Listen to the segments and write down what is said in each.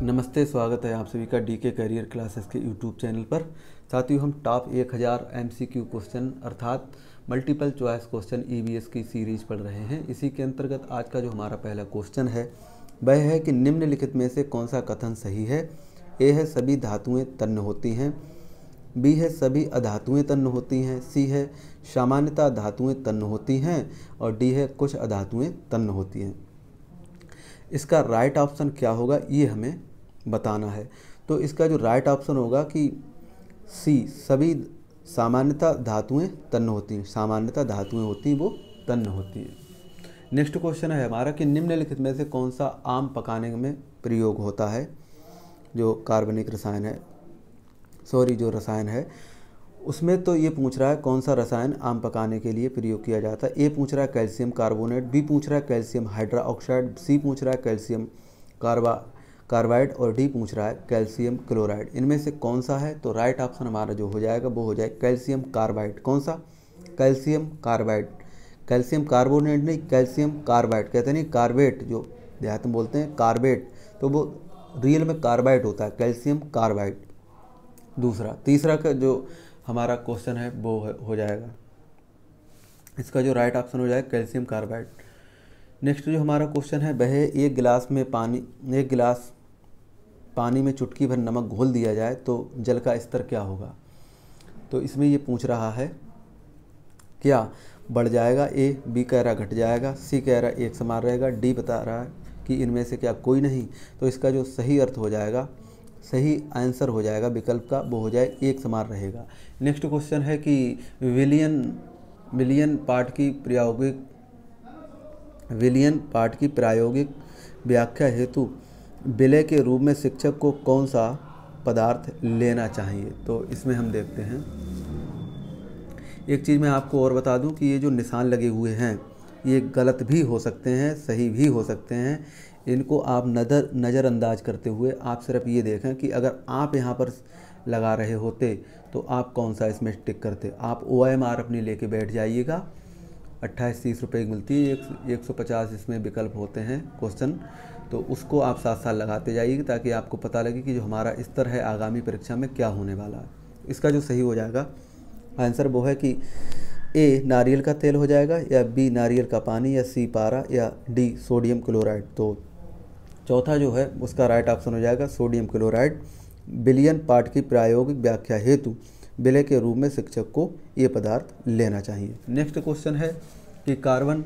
नमस्ते, स्वागत है आप सभी का डीके करियर क्लासेस के यूट्यूब चैनल पर। साथियों, हम टॉप 1000 एमसीक्यू क्वेश्चन अर्थात मल्टीपल चॉइस क्वेश्चन ईवीएस की सीरीज पढ़ रहे हैं। इसी के अंतर्गत आज का जो हमारा पहला क्वेश्चन है वह है कि निम्नलिखित में से कौन सा कथन सही है। ए है सभी धातुएं तन्न होती हैं, बी है सभी अधातुएं तन्न होती हैं, सी है सामान्यतः धातुएं तन्न होती हैं और डी है कुछ अधातुएं तन्न होती हैं। इसका राइट ऑप्शन क्या होगा ये हमें बताना है। तो इसका जो राइट ऑप्शन होगा कि सी सभी सामान्यतः धातुएं तन्न होती हैं, सामान्यतः धातुएं होती हैं वो तन्न होती हैं। नेक्स्ट क्वेश्चन है हमारा कि निम्नलिखित में से कौन सा आम पकाने में प्रयोग होता है। जो कार्बनिक रसायन है, जो रसायन है उसमें तो ये पूछ रहा है कौन सा रसायन आम पकाने के लिए प्रयोग किया जाता है। ए पूछ रहा है कैल्शियम कार्बोनेट, बी पूछ रहा है कैल्शियम हाइड्रोक्साइड, सी पूछ रहा है कैल्शियम कार्बाइड और डी पूछ रहा है कैल्शियम क्लोराइड। इनमें से कौन सा है? तो राइट ऑप्शन हमारा जो हो जाएगा वो हो जाएगा कैल्शियम कार्बाइड। कौन सा? Calcium carbide. कैल्शियम कार्बोनेट नहीं, कैल्शियम कार्बाइड। कहते नहीं कार्बेट, जो देहात में बोलते हैं कार्बेट, तो वो रियल में कार्बाइड होता है, कैल्शियम कार्बाइड। तीसरा का जो हमारा क्वेश्चन है वो हो जाएगा, इसका जो राइट ऑप्शन हो जाएगा कैल्शियम कार्बाइड। नेक्स्ट जो हमारा क्वेश्चन है वह है एक गिलास पानी में चुटकी भर नमक घोल दिया जाए तो जल का स्तर क्या होगा। तो इसमें ये पूछ रहा है क्या बढ़ जाएगा, ए बी कह रहा घट जाएगा, सी कह रहा एक समान रहेगा, डी बता रहा है कि इनमें से क्या कोई नहीं। तो इसका जो सही अर्थ हो जाएगा, सही आंसर हो जाएगा विकल्प का, वो हो जाए एक समान रहेगा। नेक्स्ट क्वेश्चन है कि विलियन पार्ट की प्रायोगिक व्याख्या हेतु विलय के रूप में शिक्षक को कौन सा पदार्थ लेना चाहिए। तो इसमें हम देखते हैं, एक चीज़ मैं आपको और बता दूं कि ये जो निशान लगे हुए हैं ये गलत भी हो सकते हैं, सही भी हो सकते हैं। इनको आप नज़रअंदाज करते हुए आप सिर्फ ये देखें कि अगर आप यहाँ पर लगा रहे होते तो आप कौन सा इसमें टिक करते। आप OMR अपनी लेके बैठ जाइएगा, 28-30 रुपये की मिलती है, 150 इसमें विकल्प होते हैं क्वेश्चन, तो उसको आप साथ साथ लगाते जाइएगा ताकि आपको पता लगे कि जो हमारा स्तर है आगामी परीक्षा में क्या होने वाला है। इसका जो सही हो जाएगा आंसर वो है कि ए नारियल का तेल हो जाएगा, या बी नारियल का पानी, या सी पारा, या डी सोडियम क्लोराइड। तो चौथा जो है उसका राइट ऑप्शन हो जाएगा सोडियम क्लोराइड। विलियन पार्ट की प्रायोगिक व्याख्या हेतु विलय के रूप में शिक्षक को ये पदार्थ लेना चाहिए। नेक्स्ट क्वेश्चन है कि कार्बन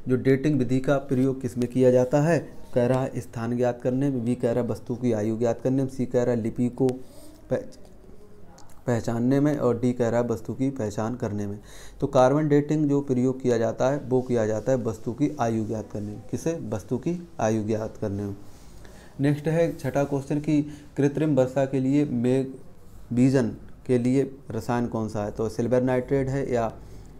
जो डेटिंग विधि का प्रयोग किस में किया जाता है। कह रहा है स्थान ज्ञात करने में, बी कह रहा है वस्तु की आयु ज्ञात करने में, सी कह रहा है लिपि को पहचानने में और डी कह रहा है वस्तु की पहचान करने में। तो कार्बन डेटिंग जो प्रयोग किया जाता है वो किया जाता है वस्तु की आयु ज्ञात करने में। किसे? वस्तु की आयु ज्ञात करने में। नेक्स्ट है छठा क्वेश्चन कि कृत्रिम वर्षा के लिए मेघ बीजन के लिए रसायन कौन सा है। तो सिल्वर नाइट्रेट है, या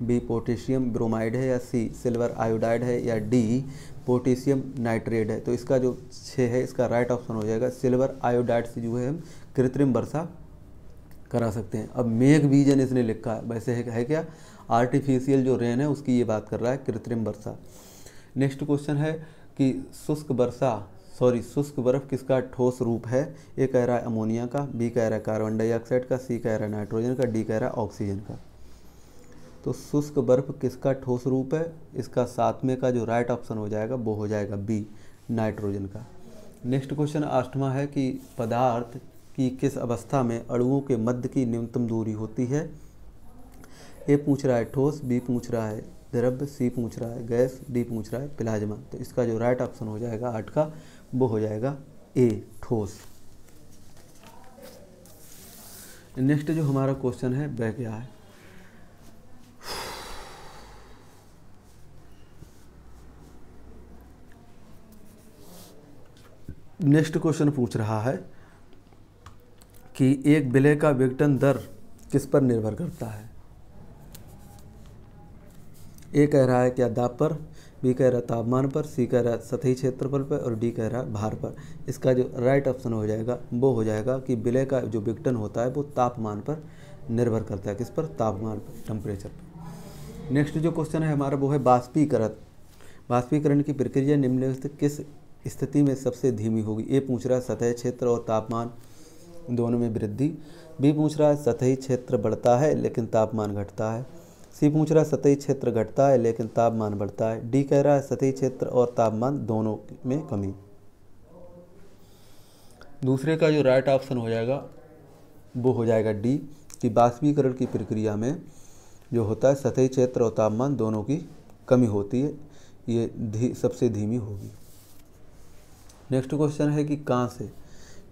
बी पोटेशियम ब्रोमाइड है, या सी सिल्वर आयोडाइड है, या डी पोटेशियम नाइट्रेट है। तो इसका जो 6 है इसका राइट ऑप्शन हो जाएगा सिल्वर आयोडाइड से जो है हम कृत्रिम वर्षा करा सकते हैं। अब मेघ बीजन इसने लिखा है, वैसे है क्या आर्टिफिशियल जो रेन है उसकी ये बात कर रहा है, कृत्रिम वर्षा। नेक्स्ट क्वेश्चन है कि शुष्क बर्फ किसका ठोस रूप है। ए कह रहा है अमोनिया का, बी कह रहा है कार्बन डाइऑक्साइड का, सी कह रहा है नाइट्रोजन का, डी कह रहा है ऑक्सीजन का। तो शुष्क बर्फ किसका ठोस रूप है, इसका 7वें का जो राइट ऑप्शन हो जाएगा वो हो जाएगा बी नाइट्रोजन का। नेक्स्ट क्वेश्चन 8वां है कि पदार्थ कि किस अवस्था में अणुओं के मध्य की न्यूनतम दूरी होती है। ए पूछ रहा है ठोस, बी पूछ रहा है द्रव्य, सी पूछ रहा है गैस, डी पूछ रहा है प्लाज्मा। तो इसका जो राइट ऑप्शन हो जाएगा 8 का वो हो जाएगा ए ठोस। नेक्स्ट जो हमारा क्वेश्चन है वह क्या है। नेक्स्ट क्वेश्चन पूछ रहा है कि एक विलय का विघटन दर किस पर निर्भर करता है। ए कह रहा है क्या दाब पर, बी कह रहा है तापमान पर, सी कह रहा है सतही क्षेत्रफल पर और डी कह रहा है भार पर। इसका जो राइट ऑप्शन हो जाएगा वो हो जाएगा कि विलय का जो विघटन होता है वो तापमान पर निर्भर करता है। किस पर? तापमान पर, टेम्परेचर पर। नेक्स्ट जो क्वेश्चन है हमारा वो है वाष्पीकरण की प्रक्रिया निम्नलिखित किस स्थिति में सबसे धीमी होगी? ए पूछ रहा है सतह क्षेत्र और तापमान दोनों में वृद्धि। बी पूछ रहा है सतही क्षेत्र बढ़ता है लेकिन तापमान घटता है। सी पूछ रहा है सतही क्षेत्र घटता है लेकिन तापमान बढ़ता है। डी कह रहा है सतही क्षेत्र और तापमान दोनों में कमी। दूसरे का जो राइट ऑप्शन हो जाएगा वो हो जाएगा डी, कि बाष्पीकरण की प्रक्रिया में जो होता है सतही क्षेत्र और तापमान दोनों की कमी होती है, ये सबसे धीमी होगी। नेक्स्ट क्वेश्चन है कि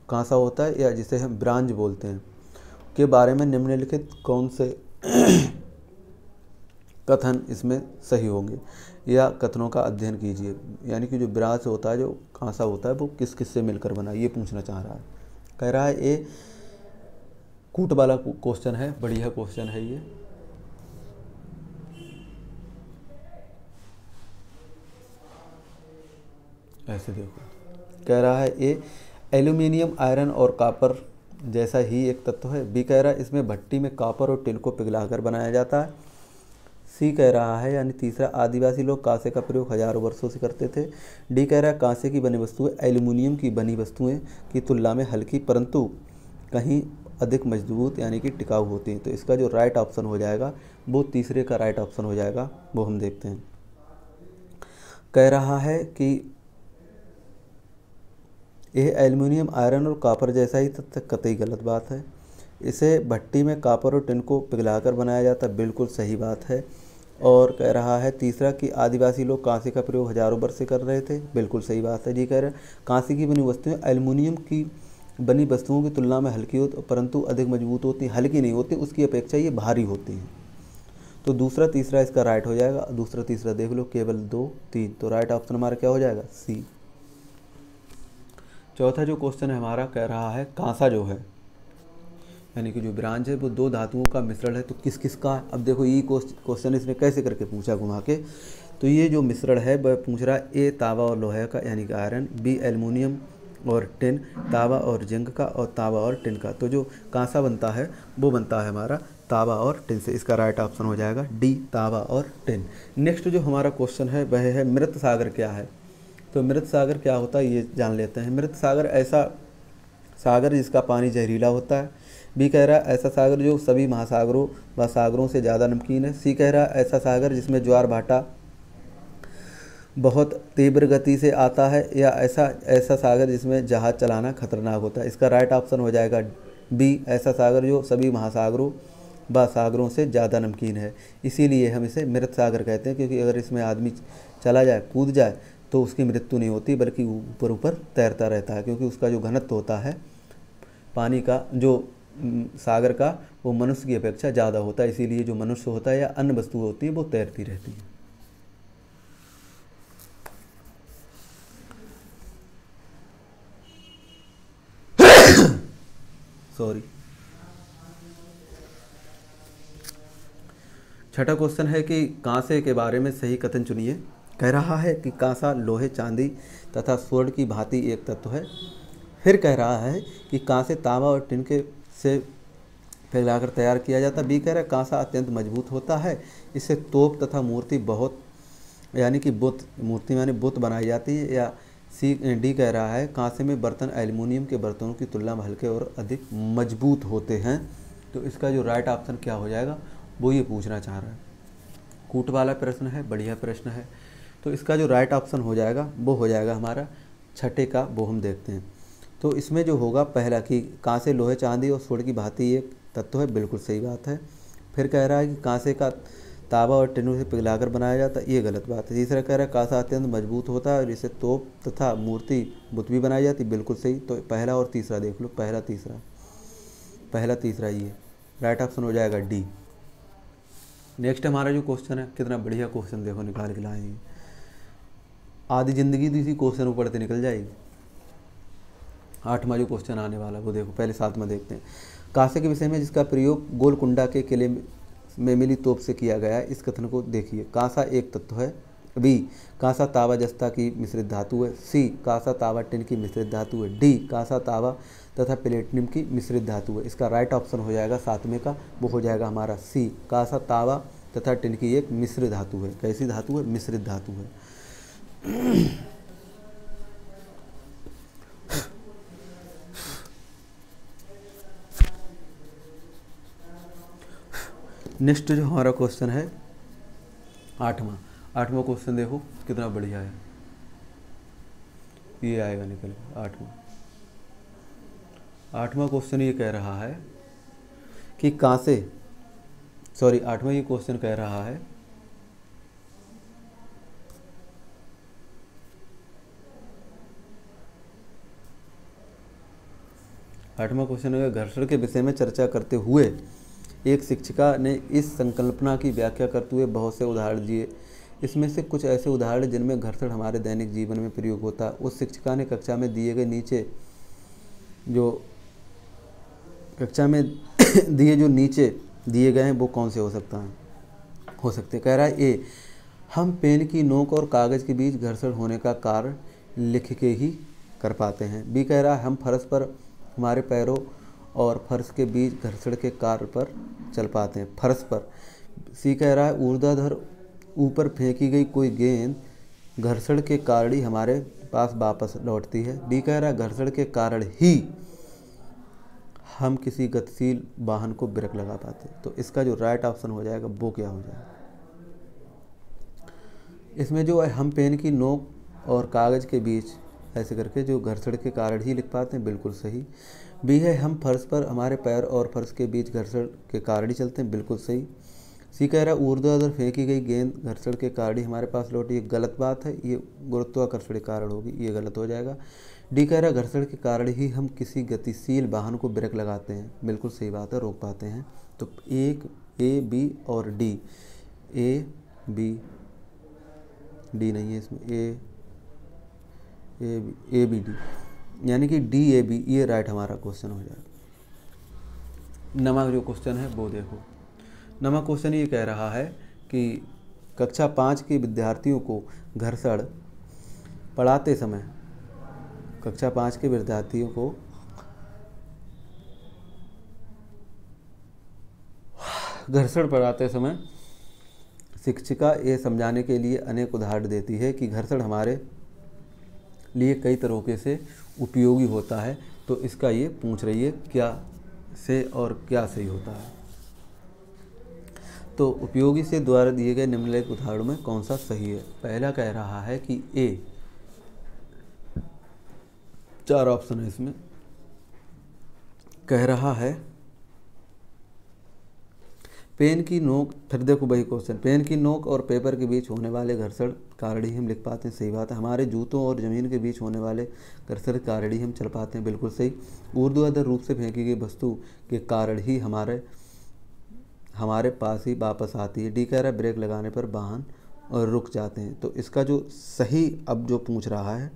कांसा होता है या जिसे हम ब्रांज बोलते हैं के बारे में निम्नलिखित कौन से कथन इसमें सही होंगे, या कथनों का अध्ययन कीजिए। यानी कि जो ब्रांज होता है, जो कांसा होता है, वो किस किस से मिलकर बना, ये पूछना चाह रहा है। कह रहा है ए कूट वाला क्वेश्चन है, बढ़िया क्वेश्चन है ये। ऐसे देखो, कह रहा है ए एल्यूमिनियम आयरन और कॉपर जैसा ही एक तत्व है। बी कह रहा है इसमें भट्टी में कॉपर और टिन को पिघलाकर बनाया जाता है। सी कह रहा है यानी तीसरा, आदिवासी लोग कांसे का प्रयोग हजारों वर्षों से करते थे। डी कह रहा है कांसे की बनी वस्तुएं एल्यूमिनियम की बनी वस्तुएं की तुलना में हल्की परंतु कहीं अधिक मजबूत यानी कि टिकाऊ होती हैं। तो इसका जो राइट ऑप्शन हो जाएगा वो तीसरे का राइट ऑप्शन हो जाएगा, वो हम देखते हैं। कह रहा है कि यह एल्युमिनियम आयरन और कॉपर जैसा ही तत्व कतई गलत बात है। इसे भट्टी में कॉपर और टिन को पिघलाकर बनाया जाता है, बिल्कुल सही बात है। और कह रहा है तीसरा कि आदिवासी लोग कांसे का प्रयोग हजारों वर्ष से कर रहे थे, बिल्कुल सही बात है। जी कह रहे हैं कांसे की बनी वस्तुएं एल्युमिनियम की बनी वस्तुओं की तुलना में हल्की होती परंतु अधिक मजबूत होती, हल्की नहीं होती, उसकी अपेक्षा ये भारी होती हैं। तो दूसरा तीसरा इसका राइट हो जाएगा। दूसरा तीसरा देख लो, केवल 2 3, तो राइट ऑप्शन हमारा क्या हो जाएगा? सी। चौथा जो क्वेश्चन है हमारा, कह रहा है कांसा जो है यानी कि जो ब्रांज है वो दो धातुओं का मिश्रण है, तो किस किस का है? अब देखो ये क्वेश्चन इसने कैसे करके पूछा घुमा के। तो ये जो मिश्रण है वह पूछ रहा है ए तांबा और लोहे का यानी कि आयरन, बी एल्युमिनियम और टिन, तांबा और जिंक का, और तांबा और टिन का। तो जो कांसा बनता है वो बनता है हमारा तांबा और टिन से। इसका राइट ऑप्शन हो जाएगा डी, तांबा और टिन। नेक्स्ट जो हमारा क्वेश्चन है वह है मृत सागर क्या है। तो मृत सागर क्या होता है ये जान लेते हैं। मृत सागर ऐसा सागर जिसका पानी जहरीला होता है। बी कह रहा है ऐसा सागर जो सभी महासागरों व सागरों से ज़्यादा नमकीन है। सी कह रहा है ऐसा सागर जिसमें ज्वार भाटा बहुत तीव्र गति से आता है, या ऐसा सागर जिसमें जहाज़ चलाना खतरनाक होता है। इसका राइट ऑप्शन हो जाएगा बी, ऐसा सागर जो सभी महासागरों व सागरों से ज़्यादा नमकीन है। इसीलिए हम इसे मृत सागर कहते हैं, क्योंकि अगर इसमें आदमी चला जाए, कूद जाए, तो उसकी मृत्यु नहीं होती बल्कि ऊपर ऊपर तैरता रहता है, क्योंकि उसका जो घनत्व होता है पानी का, जो सागर का, वो मनुष्य की अपेक्षा ज़्यादा होता है। इसीलिए जो मनुष्य होता है या अन्य वस्तु होती है वो तैरती रहती है। सॉरी। छठा क्वेश्चन है कि कांसे के बारे में सही कथन चुनिए। कह रहा है कि कांसा लोहे, चांदी तथा स्वर्ण की भांति एक तत्व है। फिर कह रहा है कि कांसे तांबा और टिन के से पिघलाकर तैयार किया जाता है। बी कह रहा है कांसा अत्यंत मजबूत होता है, इससे तोप तथा मूर्ति बहुत यानी कि बुत, मूर्ति यानी बुत बनाई जाती है। या सी डी कह रहा है कांसे में बर्तन एल्युमिनियम के बर्तनों की तुलना में हल्के और अधिक मजबूत होते हैं। तो इसका जो राइट ऑप्शन क्या हो जाएगा वो ये पूछना चाह रहा है। कूट वाला प्रश्न है, बढ़िया प्रश्न है। तो इसका जो राइट ऑप्शन हो जाएगा वो हो जाएगा हमारा छठे का, वो हम देखते हैं। तो इसमें जो होगा पहला कि कांसे लोहे, चांदी और स्वर्ण की भांति एक तत्व है, बिल्कुल सही बात है। फिर कह रहा है कि कांसे का तांबा और टिन से पिघलाकर बनाया जाता है, ये गलत बात है। तीसरा कह रहा है कांसा अत्यंत मजबूत होता है और इसे तोप तथा मूर्ति बुत भी बनाई जाती, बिल्कुल सही। तो पहला और तीसरा देख लो, पहला तीसरा ये राइट ऑप्शन हो जाएगा डी। नेक्स्ट हमारा जो क्वेश्चन है, कितना बढ़िया क्वेश्चन देखो निकाल के लाएंगे। आधी जिंदगी तो इसी क्वेश्चन में पढ़ते निकल जाएगी। 8वां जो क्वेश्चन आने वाला वो देखो, पहले 7वां देखते हैं। कांसे के विषय में जिसका प्रयोग गोलकुंडा के किले में मिली तोप से किया गया है, इस कथन को देखिए। कांसा एक तत्व है। बी कांसा तांबा जस्ता की मिश्रित धातु है। सी कांसा तांबा टिन की मिश्रित धातु है। डी कांसा तांबा तथा प्लेटिनम की मिश्रित धातु है। इसका राइट ऑप्शन हो जाएगा 7वें का, वो हो जाएगा हमारा सी, कांसा तांबा तथा टिन की एक मिश्रित धातु है। कैसी धातु है? मिश्रित धातु है। नेक्स्ट जो हमारा क्वेश्चन है आठवां क्वेश्चन देखो कितना बढ़िया है, ये आएगा निकल आठवां क्वेश्चन ये कह रहा है कि आठवां ये क्वेश्चन कह रहा है आठवां क्वेश्चन है, घर्षण के विषय में चर्चा करते हुए एक शिक्षिका ने इस संकल्पना की व्याख्या करते हुए बहुत से उदाहरण दिए। इसमें से कुछ ऐसे उदाहरण जिनमें घर्षण हमारे दैनिक जीवन में प्रयोग होता है। उस शिक्षिका ने कक्षा में दिए गए हैं वो कौन से हो सकते हैं। कह रहा है ए, हम पेन की नोक और कागज़ के बीच घर्षण होने का कार्य लिख के ही कर पाते हैं। बी कह रहा है हम फर्श पर हमारे पैरों और फर्श के बीच घर्षण के कार्य पर चल पाते हैं, फर्श पर। सी कह रहा है ऊर्ध्वाधर ऊपर फेंकी गई कोई गेंद घर्षण के कारण ही हमारे पास वापस लौटती है। डी कह रहा है घर्षण के कारण ही हम किसी गतिशील वाहन को ब्रेक लगा पाते हैं। तो इसका जो राइट ऑप्शन हो जाएगा वो क्या हो जाएगा, इसमें जो है हम पेन की नोक और कागज़ के बीच ऐसे करके जो घर्षण के कारण ही लिख पाते हैं, बिल्कुल सही। बी है हम फर्श पर हमारे पैर और फर्श के बीच घर्षण के कारण ही चलते हैं, बिल्कुल सही। सी कह रहा है ऊर्ध्वाधर फेंकी गई गेंद घर्षण के कारण ही हमारे पास लौटी, ये गलत बात है, ये गुरुत्वाकर्षण के कारण होगी, ये गलत हो जाएगा। डी कह रहा है घर्षण के कारण ही हम किसी गतिशील वाहन को ब्रेक लगाते हैं, बिल्कुल सही बात है, रोक पाते हैं। तो एक ए बी और डी, ए बी डी नहीं है इसमें, ए बी डी, यानी कि डी ए बी, ये राइट हमारा क्वेश्चन हो जाएगा। नमा जो क्वेश्चन है वो देखो। नमा क्वेश्चन ये कह रहा है कि कक्षा 5 के विद्यार्थियों को घर्षण पढ़ाते समय शिक्षिका ये समझाने के लिए अनेक उदाहरण देती है कि घर्षण हमारे लिए कई तरीके से उपयोगी होता है। तो इसका ये पूछ रही है क्या से और क्या सही होता है। तो उपयोगी से द्वारा दिए गए निम्नलिखित उदाहरणों में कौन सा सही है। पहला कह रहा है कि ए, 4 ऑप्शन है इसमें, कह रहा है पेन की नोक, फिर देखो वही क्वेश्चन, पेन की नोक और पेपर के बीच होने वाले घर्षण कारण ही हम लिख पाते हैं, सही बात है। हमारे जूतों और ज़मीन के बीच होने वाले घर्षण कारण ही हम चल पाते हैं, बिल्कुल सही। ऊर्ध्वाधर रूप से फेंकी गई वस्तु के कारण ही हमारे पास ही वापस आती है। डी कह रहा है ब्रेक लगाने पर वाहन और रुक जाते हैं। तो इसका जो सही अब जो पूछ रहा है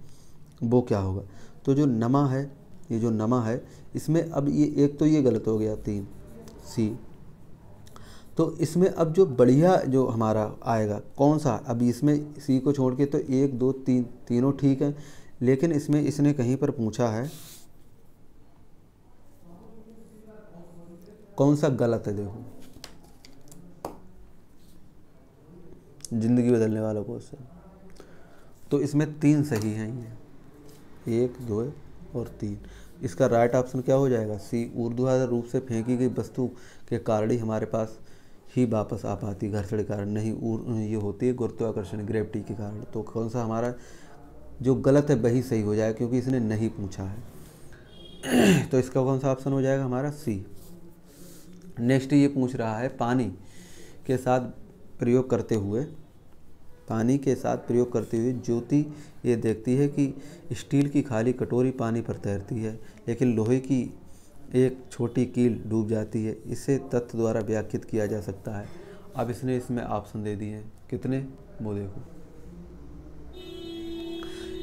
वो क्या होगा। तो जो नमा है, ये जो नमा है इसमें अब ये एक तो ये गलत हो गया 3 सी। तो इसमें अब जो बढ़िया जो हमारा आएगा कौन सा, अब इसमें सी को छोड़ के तो 1 2 3 तीनों ठीक है, लेकिन इसमें इसने कहीं पर पूछा है कौन सा गलत है। देखो जिंदगी बदलने वाला क्वेश्चन, तो इसमें 3 सही हैं, ये 1 2 और 3। इसका राइट ऑप्शन क्या हो जाएगा, सी, ऊर्ध्वाधर रूप से फेंकी गई वस्तु के कारण ही हमारे पास ही वापस आ पाती, घर्षण के कारण नहीं, ये होती है गुरुत्वाकर्षण, ग्रेविटी के कारण। तो कौन सा हमारा जो गलत है वही सही हो जाएगा क्योंकि इसने नहीं पूछा है। तो इसका कौन सा ऑप्शन हो जाएगा हमारा सी। नेक्स्ट ये पूछ रहा है पानी के साथ प्रयोग करते हुए ज्योति ये देखती है कि स्टील की खाली कटोरी पानी पर तैरती है, लेकिन लोहे की एक छोटी कील डूब जाती है। इसे तथ्य द्वारा व्याख्यात किया जा सकता है। अब इसने इसमें ऑप्शन दे दिए हैं, कितने, वो देखो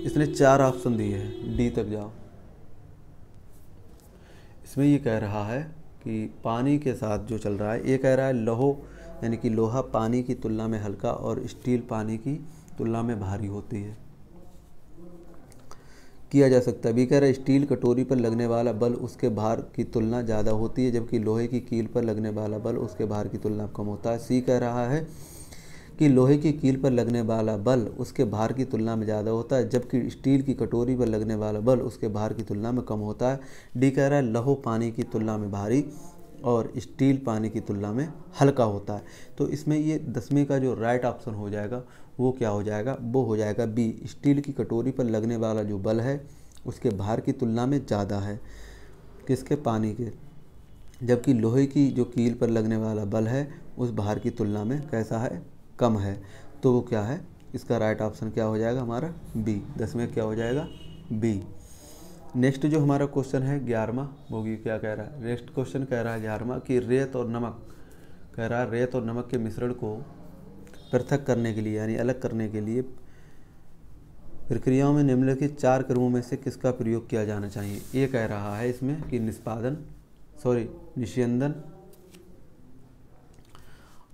इसने 4 ऑप्शन दिए हैं, डी तक जाओ। इसमें ये कह रहा है कि पानी के साथ जो चल रहा है, ये कह रहा है लोहो यानी कि लोहा पानी की तुलना में हल्का और स्टील पानी की तुलना में भारी होती है, किया जा सकता है। भी कह रहा है स्टील कटोरी पर लगने वाला बल उसके भार की तुलना ज़्यादा होती है, जबकि लोहे की कील पर लगने वाला बल उसके भार की तुलना में कम होता है। सी कह रहा है कि लोहे की कील पर लगने वाला बल उसके भार की तुलना में ज़्यादा होता है, जबकि स्टील की कटोरी पर लगने वाला बल उसके भार की तुलना में कम होता है। डी कह रहा है लौह पानी की तुलना में भारी और स्टील पानी की तुलना में हल्का होता है। तो इसमें ये 10वें का जो राइट ऑप्शन हो जाएगा वो क्या हो जाएगा, वो हो जाएगा बी। स्टील की कटोरी पर लगने वाला जो बल है उसके भार की तुलना में ज़्यादा है, किसके, पानी के, जबकि लोहे की जो कील पर लगने वाला बल है उस भार की तुलना में कैसा है, कम है। तो वो क्या है, इसका राइट ऑप्शन क्या हो जाएगा हमारा बी। 10वें क्या हो जाएगा, बी। नेक्स्ट जो हमारा क्वेश्चन है 11वां, वो क्या कह रहा है, नेक्स्ट क्वेश्चन कह रहा है 11वां कि रेत और नमक, कह रहा है रेत और नमक के मिश्रण को पृथक करने के लिए यानी अलग करने के लिए प्रक्रियाओं में निम्नलिखित 4 क्रमों में से किसका प्रयोग किया जाना चाहिए। ये कह रहा है इसमें कि निस्यंदन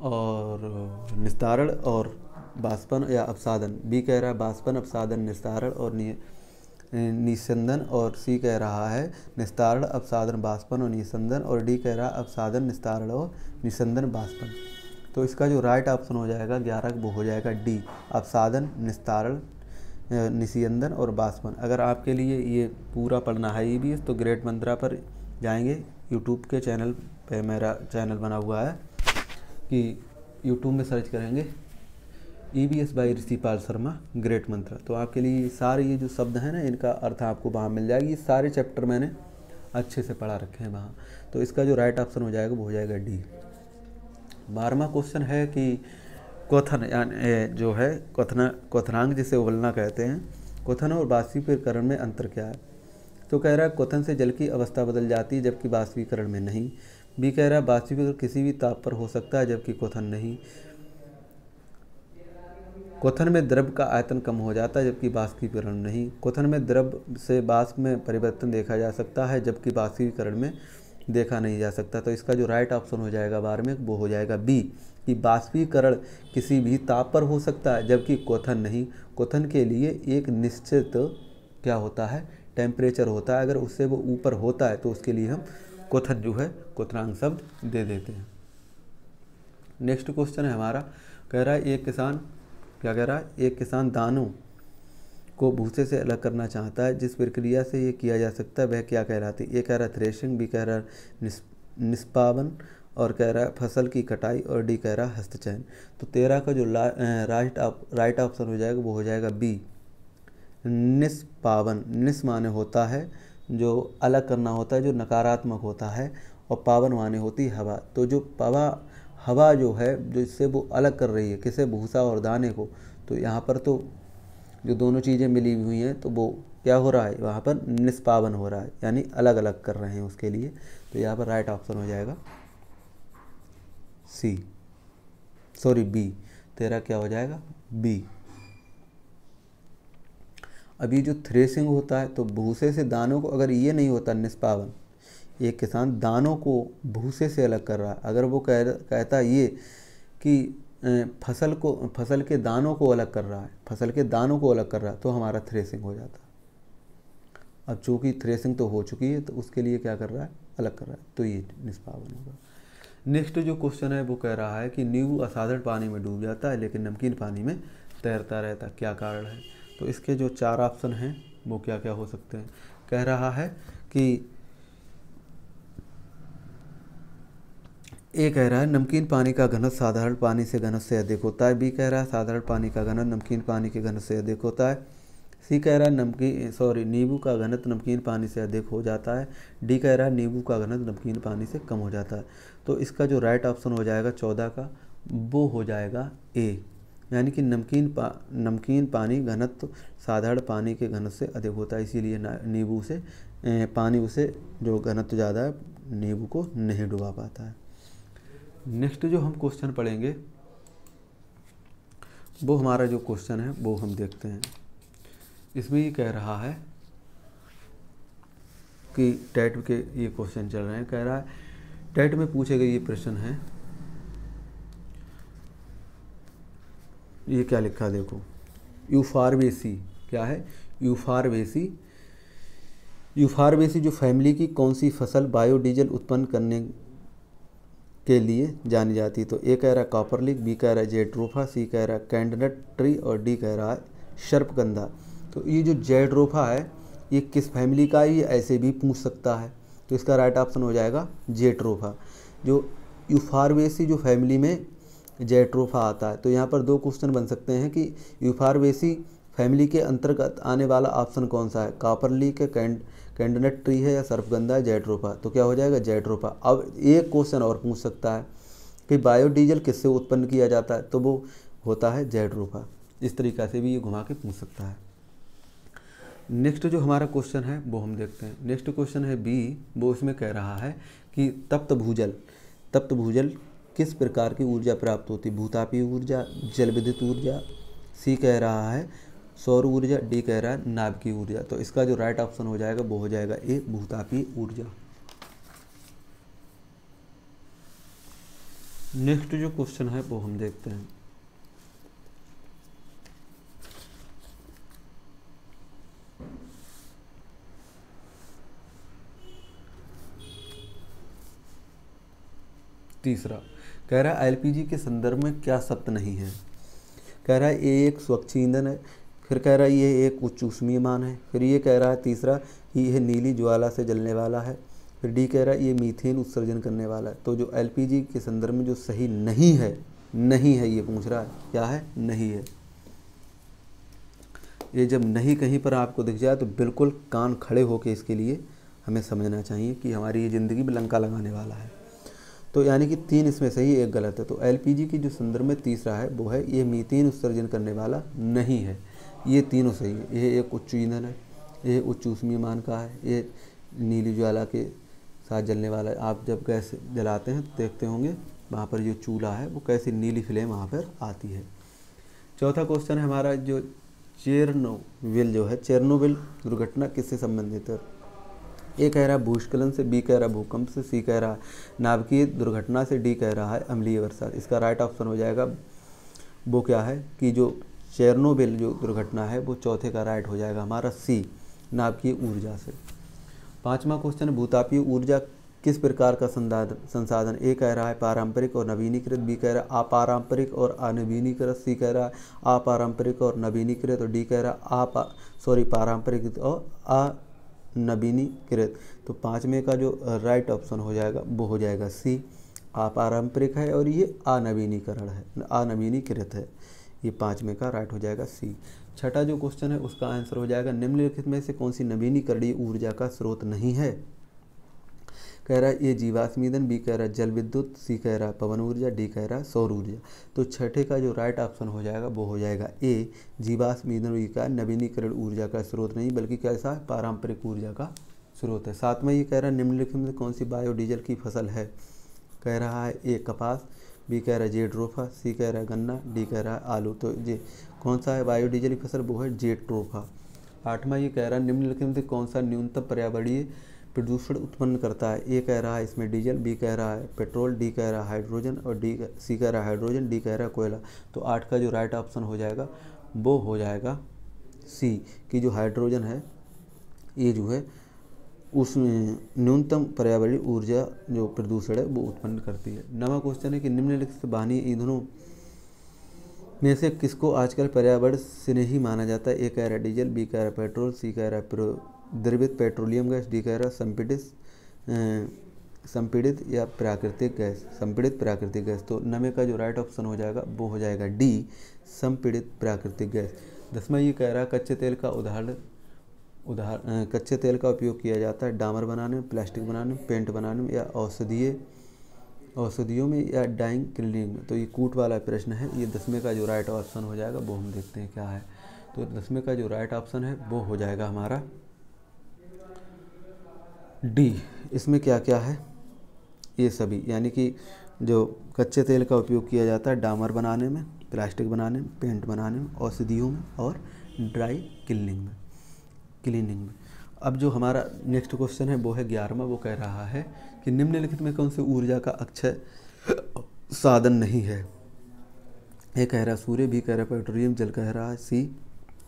और निस्तारण और बाष्पन या अपसादन। बी कह रहा है बाष्पन, अपसादन, निस्तारण और निस्यंदन। और सी कह रहा है निस्तारण, अपसादन, बाष्पन और निस्यंदन। और डी कह रहा है अपसादन, निस्तारण और निस्यंदन, बाष्पन। तो इसका जो राइट ऑप्शन हो जाएगा 11 वो हो जाएगा डी, अपसादन, निस्तारण, निस्यंदन और बाष्पन। अगर आपके लिए ये पूरा पढ़ना है EVS तो ग्रेट मंत्रा पर जाएंगे। यूट्यूब के चैनल पे मेरा चैनल बना हुआ है कि यूट्यूब में सर्च करेंगे EVS by Rishipal Sharma great Mantra, तो आपके लिए सारे ये जो शब्द हैं ना इनका अर्थ आपको वहाँ मिल जाएगी। ये सारे चैप्टर मैंने अच्छे से पढ़ा रखे हैं वहाँ। तो इसका जो राइट ऑप्शन हो जाएगा वो हो जाएगा डी। 12वां क्वेश्चन है कि क्वथन यानी जो है क्वथनांक जिसे उबलना कहते हैं, क्वथन और बाष्पीकरण में अंतर क्या है। तो कह रहा है क्वथन से जल की अवस्था बदल जाती है जबकि बाष्पीकरण में नहीं। बी कह रहा है बाष्पीकरण किसी भी ताप पर हो सकता है जबकि क्वथन नहीं। क्वथन में द्रव का आयतन कम हो जाता है जबकि बाष्पीकरण नहीं। क्वथन में द्रव से वाष्प में परिवर्तन देखा जा सकता है जबकि बाष्पीकरण में देखा नहीं जा सकता। तो इसका जो राइट ऑप्शन हो जाएगा 12वें वो हो जाएगा बी, कि बाष्पीकरण किसी भी ताप पर हो सकता है जबकि क्वथन नहीं। क्वथन के लिए एक निश्चित क्या होता है, टेम्परेचर होता है। अगर उससे वो ऊपर होता है तो उसके लिए हम क्वथन जो है क्वथनांक शब्द दे देते हैं। नेक्स्ट क्वेश्चन है हमारा, कह रहा है एक किसान, क्या कह रहा है, एक किसान दानों को भूसे से अलग करना चाहता है, जिस प्रक्रिया से ये किया जा सकता है वह क्या कहलाती है। ये कह रहा है थ्रेशिंग, बी कह रहा है निष्पावन और कह रहा है फसल की कटाई और डी कह रहा है हस्तचयन। तो 13 का जो राइट ऑप्शन हो जाएगा वो हो जाएगा बी, निष्पावन। निस माने होता है जो अलग करना होता है, जो नकारात्मक होता है, और पावन माने होती है हवा। तो जो हवा जो है जो इससे वो अलग कर रही है किसे, भूसा और दाने को। तो यहाँ पर तो जो दोनों चीज़ें मिली हुई हैं तो वो क्या हो रहा है, वहाँ पर निष्पावन हो रहा है यानी अलग अलग कर रहे हैं उसके लिए। तो यहाँ पर राइट ऑप्शन हो जाएगा बी। 13 क्या हो जाएगा, बी। अभी जो थ्रेसिंग होता है तो भूसे से दानों को, अगर ये नहीं होता निष्पावन, एक किसान दानों को भूसे से अलग कर रहा है, अगर वो कहता ये कि फसल के दानों को अलग कर रहा है, फसल के दानों को अलग कर रहा है, तो हमारा थ्रेसिंग हो जाता। अब चूँकि थ्रेसिंग तो हो चुकी है तो उसके लिए क्या कर रहा है, अलग कर रहा है, तो ये निष्पावन होगा। नेक्स्ट जो क्वेश्चन है वो कह रहा है कि नींबू असाधारण पानी में डूब जाता है लेकिन नमकीन पानी में तैरता रहता, क्या कारण है। तो इसके जो 4 ऑप्शन हैं वो क्या क्या हो सकते हैं। कह रहा है कि ए कह रहा है नमकीन पानी का घनत्व साधारण पानी से घनत्व से अधिक होता है। बी कह रहा है साधारण पानी का घनत्व नमकीन पानी के घनत्व से अधिक होता है। सी कह रहा है नींबू का घनत्व नमकीन पानी से अधिक हो जाता है। डी कह रहा है नींबू का घनत्व नमकीन पानी से कम हो जाता है। तो इसका जो राइट ऑप्शन हो जाएगा 14 का, वो हो जाएगा ए, यानी कि नमकीन पानी घनत्व साधारण पानी के घनत्व से अधिक होता है, इसीलिए नींबू से पानी उसे जो घनत्व ज़्यादा है नींबू को नहीं डुबा पाता है। नेक्स्ट जो हम क्वेश्चन पढ़ेंगे वो हमारा जो क्वेश्चन है वो हम देखते हैं। इसमें ये कह रहा है कि टेट के ये क्वेश्चन चल रहे हैं। कह रहा है टेट में पूछे गए ये प्रश्न है, ये क्या लिखा देखो, यूफारबेसी क्या है, यूफारबेसी जो फैमिली की कौन सी फसल बायोडीजल उत्पन्न करने के लिए जानी जाती है। तो ए कह रहा है कॉपरलिक, बी कह रहा है जेट्रोफा, सी कह रहा है कैंडनट ट्री और डी कह रहा है सर्पगंधा। तो ये जो जेट्रोफा है ये किस फैमिली का है, ये ऐसे भी पूछ सकता है। तो इसका राइट ऑप्शन हो जाएगा जेट्रोफा। जो यूफारवेसी जो फैमिली में जेट्रोफा आता है। तो यहाँ पर 2 क्वेश्चन बन सकते हैं कि यूफारवेसी फैमिली के अंतर्गत आने वाला ऑप्शन कौन सा है, कॉपर लीक है, कैंडनट ट्री है, या सर्पगंधा है, जेट्रोफा। तो क्या हो जाएगा जेट्रोफा। अब एक क्वेश्चन और पूछ सकता है कि बायोडीजल किससे उत्पन्न किया जाता है, तो वो होता है जेट्रोफा। इस तरीक़ा से भी ये घुमा के पूछ सकता है। नेक्स्ट जो हमारा क्वेश्चन है वो हम देखते हैं। नेक्स्ट क्वेश्चन है बी, वो इसमें कह रहा है कि तप्त भूजल किस प्रकार की ऊर्जा प्राप्त होती है, भूतापीय ऊर्जा, जल विद्युत ऊर्जा, सी कह रहा है सौर ऊर्जा, डी कह रहा है नाभिकीय ऊर्जा। तो इसका जो राइट ऑप्शन हो जाएगा वो हो जाएगा ए, भूतापीय ऊर्जा। नेक्स्ट जो क्वेश्चन है वो हम देखते हैं। तीसरा कह रहा है एलपीजी के संदर्भ में क्या शब्द नहीं है। कह रहा है ये एक स्वच्छ ईंधन है, फिर कह रहा है ये एक उच्च ऊष्मीयमान है, फिर ये कह रहा है तीसरा कि यह नीली ज्वाला से जलने वाला है, फिर डी कह रहा है ये मीथेन उत्सर्जन करने वाला है। तो जो एलपीजी के संदर्भ में जो सही नहीं है ये पूछ रहा है, क्या है, नहीं है। ये जब नहीं कहीं पर आपको दिख जाए तो बिल्कुल कान खड़े होकर इसके लिए हमें समझना चाहिए कि हमारी ये ज़िंदगी में लंका लगाने वाला है। तो यानी कि 3 इसमें सही, 1 गलत है। तो एलपीजी की जो संदर्भ में तीसरा है वो है ये मीथेन उत्सर्जन करने वाला नहीं है। ये तीनों सही है। ये एक उच्च ईंधन है, ये उच्च ऊष्मीयमान का है, ये नीली ज्वाला के साथ जलने वाला है। आप जब गैस जलाते हैं तो देखते होंगे वहाँ पर जो चूल्हा है वो कैसी नीली फ्लेम वहाँ पर आती है। चौथा क्वेश्चन है हमारा जो चेरनोबिल दुर्घटना किससे संबंधित है। ए कह रहा है भूस्खलन से, बी कह रहा है भूकंप से, सी कह रहा है नाभिकीय दुर्घटना से, डी कह रहा है अम्लीय वर्षा। इसका राइट ऑप्शन हो जाएगा वो क्या है कि जो चेरनोबिल जो दुर्घटना है वो चौथे का राइट हो जाएगा हमारा सी, नाभिकीय ऊर्जा से। 5वां क्वेश्चन भूतापीय ऊर्जा किस प्रकार का संसाधन। ए कह रहा है पारंपरिक और नवीनीकृत, बी कह रहा है अपारंपरिक और अनवीनीकृत, सी कह रहा है अपारंपरिक और नवीनीकृत, और डी कह रहा है पारंपरिक और नवीनीकृत। तो 5वें का जो राइट ऑप्शन हो जाएगा वो हो जाएगा सी, अपारंपरिक है और ये अनवीनीकृत है। ये 5वें का राइट हो जाएगा सी। छठा जो क्वेश्चन है उसका आंसर हो जाएगा निम्नलिखित में से कौन सी नवीनीकरणीय ऊर्जा का स्रोत नहीं है। कह रहा है ये जीवाश्म ईंधन, बी कह रहा है जल विद्युत, सी कह रहा है पवन ऊर्जा, डी कह रहा है सौर ऊर्जा। तो छठे का जो राइट ऑप्शन हो जाएगा वो हो जाएगा ए, जीवाश्म ईंधन का नवीनीकरण ऊर्जा का स्रोत नहीं बल्कि कैसा है, पारंपरिक ऊर्जा का स्रोत है। 7वां ये कह रहा है निम्नलिखित में कौन सी बायोडीजल की फसल है। कह रहा है ए कपास, बी कह रहा है जेट्रोफा, सी कह रहा है गन्ना, डी कह रहा है आलू। तो ये कौन सा है बायोडीजल की फसल, वो है जेट्रोफा। 8वां ये कह रहा है निम्नलिखित में कौन सा न्यूनतम पर्यावरणीय प्रदूषण उत्पन्न करता है। ए कह रहा है इसमें डीजल, बी कह रहा है पेट्रोल, डी कह रहा है हाइड्रोजन, और सी कह रहा है हाइड्रोजन, डी कह रहा है कोयला। तो 8 का जो राइट ऑप्शन हो जाएगा वो हो जाएगा सी, कि जो हाइड्रोजन है ये जो है उसमें न्यूनतम पर्यावरणीय ऊर्जा जो प्रदूषण है वो उत्पन्न करती है। 9वां क्वेश्चन है कि निम्नलिखित वाहनीय ईंधनों में से किसको आजकल पर्यावरण स्नेही माना जाता है। ए कह रहा है डीजल, बी कह रहा है पेट्रोल, सी कह रहा है द्रवित पेट्रोलियम गैस, डी कह रहा है संपीड़ित या प्राकृतिक गैस, संपीड़ित प्राकृतिक गैस। तो 9वें का जो राइट ऑप्शन हो जाएगा वो हो जाएगा डी, संपीड़ित प्राकृतिक गैस। 10वां ये कह रहा है कच्चे तेल का उपयोग किया जाता है डामर बनाने में, प्लास्टिक बनाने में, पेंट बनाने में, या औषधियों में, या डाइंग क्लीनिंग में। तो ये कूट वाला प्रश्न है। ये 10वें का जो राइट ऑप्शन हो जाएगा वो हम देखते हैं क्या है। तो 10वें का जो राइट ऑप्शन है वो हो जाएगा हमारा डी। इसमें क्या क्या है, ये सभी, यानी कि जो कच्चे तेल का उपयोग किया जाता है डामर बनाने में, प्लास्टिक बनाने में, पेंट बनाने में, औषधियों में और ड्राई क्लीनिंग में। अब जो हमारा नेक्स्ट क्वेश्चन है वो है 11वां। वो कह रहा है कि निम्नलिखित में कौन सी ऊर्जा का अक्षय साधन नहीं है। ए कह रहा है सूर्य, बी कह रहा है पेट्रोलियम, जल कह रहा है सी,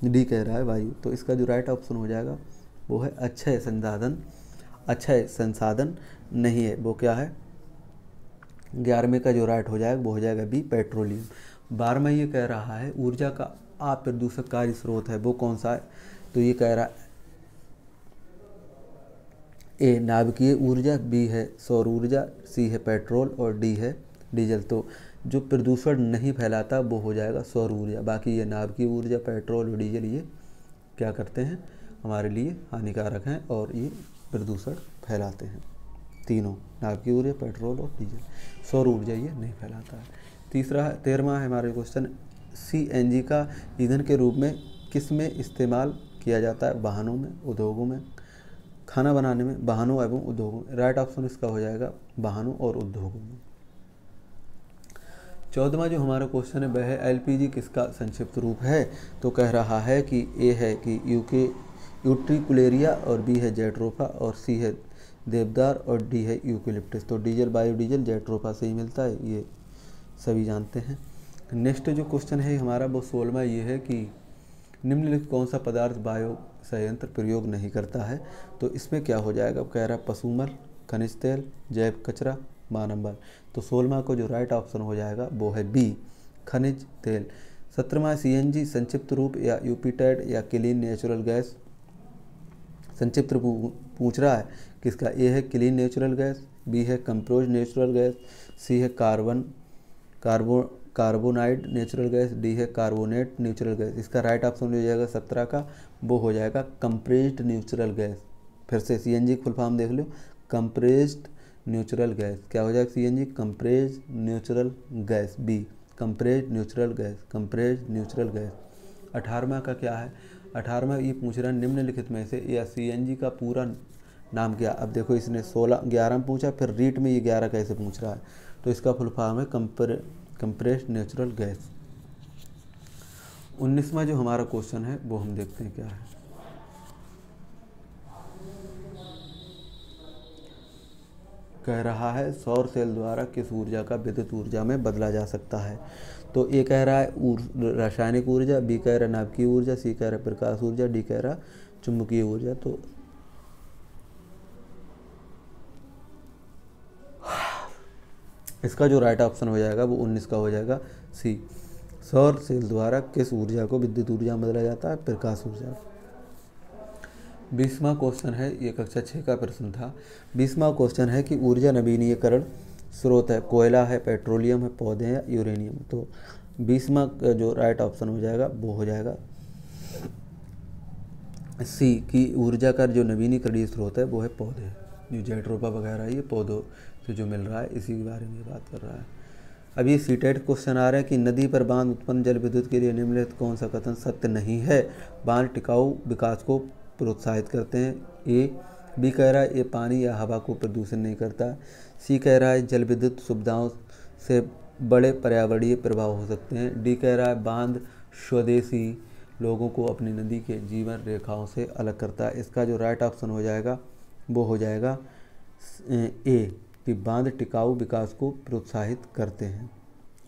डी कह रहा है वायु। तो इसका जो राइट ऑप्शन हो जाएगा वो है अक्षय संसाधन नहीं है। वो क्या है, 11वें का जो राइट हो जाएगा वो हो जाएगा बी, पेट्रोलियम। 12वां ये कह रहा है ऊर्जा का अप्रदूषककारी स्रोत है, वो कौन सा है। तो ये कह रहा है ए नाभिकीय ऊर्जा, बी है सौर ऊर्जा, सी है पेट्रोल और डी है डीजल। तो जो प्रदूषण नहीं फैलाता वो हो जाएगा सौर ऊर्जा। बाकी ये नाभिकीय ऊर्जा, पेट्रोल और डीजल ये क्या करते हैं, हमारे लिए हानिकारक हैं और ये प्रदूषण फैलाते हैं। तीनों, नाभिकीय ऊर्जा, पेट्रोल और डीजल। सौर ऊर्जा ये नहीं फैलाता है। 13वां है हमारे क्वेश्चन, CNG का ईंधन के रूप में किस में इस्तेमाल किया जाता है? वाहनों में, उद्योगों में, खाना बनाने में, वाहनों एवं उद्योगों में। राइट ऑप्शन इसका हो जाएगा वाहनों और उद्योगों में। 14वां जो हमारा क्वेश्चन है वह है LPG किसका संक्षिप्त रूप है? तो कह रहा है कि ए है कि यूट्रिकुलेरिया और बी है जेट्रोफा और सी है देवदार और डी है यूकेलिप्टस। तो डीजल, बायोडीजल जेट्रोफा से ही मिलता है, ये सभी जानते हैं। नेक्स्ट जो क्वेश्चन है हमारा वो 16वां ये है कि निम्नलिखित कौन सा पदार्थ बायो संयंत्र प्रयोग नहीं करता है? तो इसमें क्या हो जाएगा, कह रहा है पशुमल, खनिज तेल, जैव कचरा, मानव बल। तो 16वां को जो राइट ऑप्शन हो जाएगा वो है बी, खनिज तेल। 17वां CNG संक्षिप्त रूप या यूपीटैड या क्लीन नेचुरल गैस। संक्षिप्त रूप पूछ रहा है किसका? ए है क्लीन नेचुरल गैस, बी है कंप्रोज नेचुरल गैस, सी है कार्बोनाइड नेचुरल गैस, डी है कार्बोनेट नेचुरल गैस। इसका राइट ऑप्शन हो जाएगा 17 का, वो हो जाएगा कंप्रेस्ड नेचुरल गैस। फिर से CNG फुल फॉर्म देख लो, कंप्रेस्ड नेचुरल गैस। क्या हो जाएगा CNG? Compressed natural gas, B compressed natural gas, compressed natural gas. 18वां का क्या है? 18वां ये पूछ रहा है निम्नलिखित में से या CNG का पूरा नाम क्या? अब देखो इसने 11 में पूछा, फिर रीट में ये 11 कैसे पूछ रहा है? तो इसका फुल फॉर्म है कंप्रेस्ड नेचुरल गैस। 19वां जो हमारा क्वेश्चन है वो हम देखते हैं क्या है। कह रहा है सौर सेल द्वारा किस ऊर्जा का विद्युत ऊर्जा में बदला जा सकता है? तो ए कह रहा है रासायनिक ऊर्जा, बी कह रहा है नाभिकीय ऊर्जा, सी कह रहा है प्रकाश ऊर्जा, डी कह रहा है चुंबकीय ऊर्जा। तो इसका जो राइट ऑप्शन हो जाएगा वो 19 का हो जाएगा सी, सौर सेल द्वारा किस ऊर्जा को विद्युत ऊर्जा में बदला जाता है? प्रकाश ऊर्जा। 20वां क्वेश्चन है, ये कक्षा 6 का प्रश्न था। 20वां क्वेश्चन है कि ऊर्जा नवीनीकरण स्रोत है, कोयला है, पेट्रोलियम है, पौधे हैं, यूरेनियम। तो 20वां जो राइट ऑप्शन हो जाएगा वो हो जाएगा सी की ऊर्जा का जो नवीनीकरणीय स्रोत है वो है पौधे। जो जेट्रोफा वगैरह ये पौधों से जो मिल रहा है इसी के बारे में बात कर रहा है। अब ये सीटेट क्वेश्चन आ रहा है कि नदी पर बांध उत्पन्न जल विद्युत के लिए निम्नलिखित कौन सा कथन सत्य नहीं है? बांध टिकाऊ विकास को प्रोत्साहित करते हैं। ए, बी कह रहा है ये पानी या हवा को प्रदूषण नहीं करता। सी कह रहा है जल विद्युत सुविधाओं से बड़े पर्यावरणीय प्रभाव हो सकते हैं। डी कह रहा है बांध स्वदेशी लोगों को अपनी नदी के जीवन रेखाओं से अलग करता है। इसका जो राइट ऑप्शन हो जाएगा वो हो जाएगा ए कि बांध टिकाऊ विकास को प्रोत्साहित करते हैं।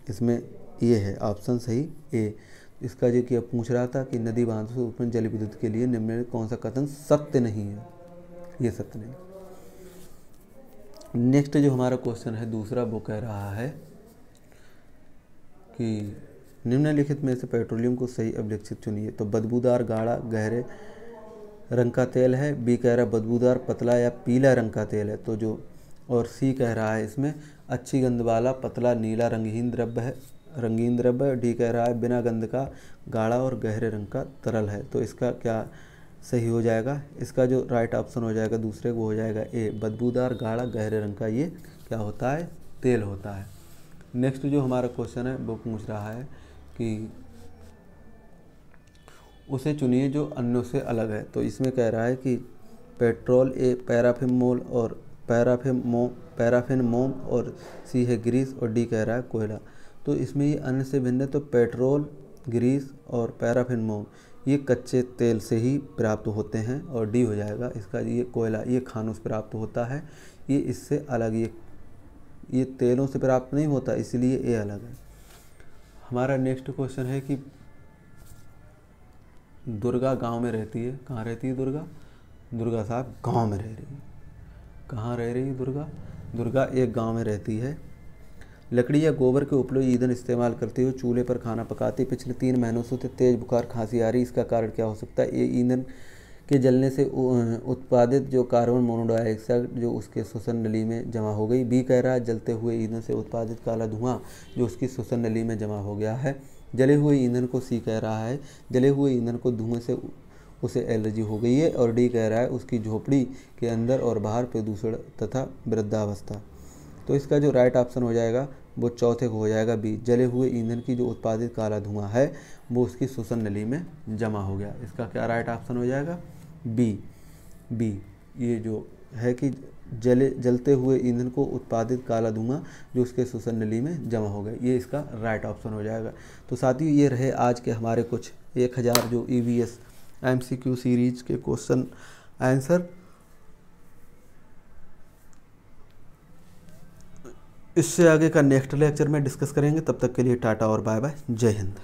इसमें ये है ऑप्शन सही ए। इसका जो कि पूछ रहा था कि नदी बांध से उत्पन्न जल विद्युत के लिए निम्नलिखित कौन सा कथन सत्य नहीं है? ये सत्य नहीं। नेक्स्ट जो हमारा क्वेश्चन है दूसरा वो कह रहा है कि निम्नलिखित में से पेट्रोलियम को सही अभिलक्षित चुनिए। तो बदबूदार गाढ़ा गहरे रंग का तेल है, बी कह रहा है बदबूदार पतला या पीला रंग का तेल है। तो जो और सी कह रहा है इसमें अच्छी गंध वाला पतला नीला रंगीन द्रव्य। डी कह रहा है बिना गंध का गाढ़ा और गहरे रंग का तरल है। तो इसका क्या सही हो जाएगा? इसका जो राइट ऑप्शन हो जाएगा दूसरे वो हो जाएगा ए, बदबूदार गाढ़ा गहरे रंग का ये क्या होता है? तेल होता है। नेक्स्ट जो हमारा क्वेश्चन है वो पूछ रहा है कि उसे चुनिए जो अन्यों से अलग है। तो इसमें कह रहा है कि पेट्रोल ए, पैराफिन मोम और सी है ग्रीस और डी कह रहा है कोयला। तो इसमें ये अन्य से भिन्न है। तो पेट्रोल, ग्रीस और पैराफिन मोम ये कच्चे तेल से ही प्राप्त होते हैं और डी हो जाएगा इसका। ये कोयला ये खानों से प्राप्त होता है, ये इससे अलग, ये तेलों से प्राप्त नहीं होता, इसलिए ये अलग है। हमारा नेक्स्ट क्वेश्चन है कि दुर्गा गांव में रहती है। कहाँ रहती है दुर्गा? दुर्गा साहब गांव में रह रही है। कहाँ रह रही है दुर्गा? दुर्गा एक गांव में रहती है। लकड़ी या गोबर के उपयोग ईंधन इस्तेमाल करते हुए चूल्हे पर खाना पकाती। पिछले 3 महीनों से तेज बुखार खांसी आ रही, इसका कारण क्या हो सकता है? ये ईंधन के जलने से उत्पादित जो कार्बन मोनोऑक्साइड जो उसके श्वसन नली में जमा हो गई। बी कह रहा है जलते हुए ईंधन से उत्पादित काला धुआं जो उसकी श्वसन नली में जमा हो गया है। जले हुए ईंधन को सी कह रहा है जले हुए ईंधन को धुएं से उसे एलर्जी हो गई है। और डी कह रहा है उसकी झोपड़ी के अंदर और बाहर प्रदूषण तथा वृद्धावस्था। तो इसका जो राइट ऑप्शन हो जाएगा वो चौथे को हो जाएगा बी, जले हुए ईंधन की जो उत्पादित काला धुआं है वो उसकी श्वसन नली में जमा हो गया। इसका क्या राइट ऑप्शन हो जाएगा बी। ये जो है कि जलते हुए ईंधन को उत्पादित काला धुआं जो उसके श्वसन नली में जमा हो गया, ये इसका राइट ऑप्शन हो जाएगा। तो साथियों ये रहे आज के हमारे कुछ 1000 जो EVS MCQ सीरीज के क्वेश्चन आंसर। इससे आगे का नेक्स्ट लेक्चर में डिस्कस करेंगे। तब तक के लिए टाटा और बाय बाय, जय हिंद।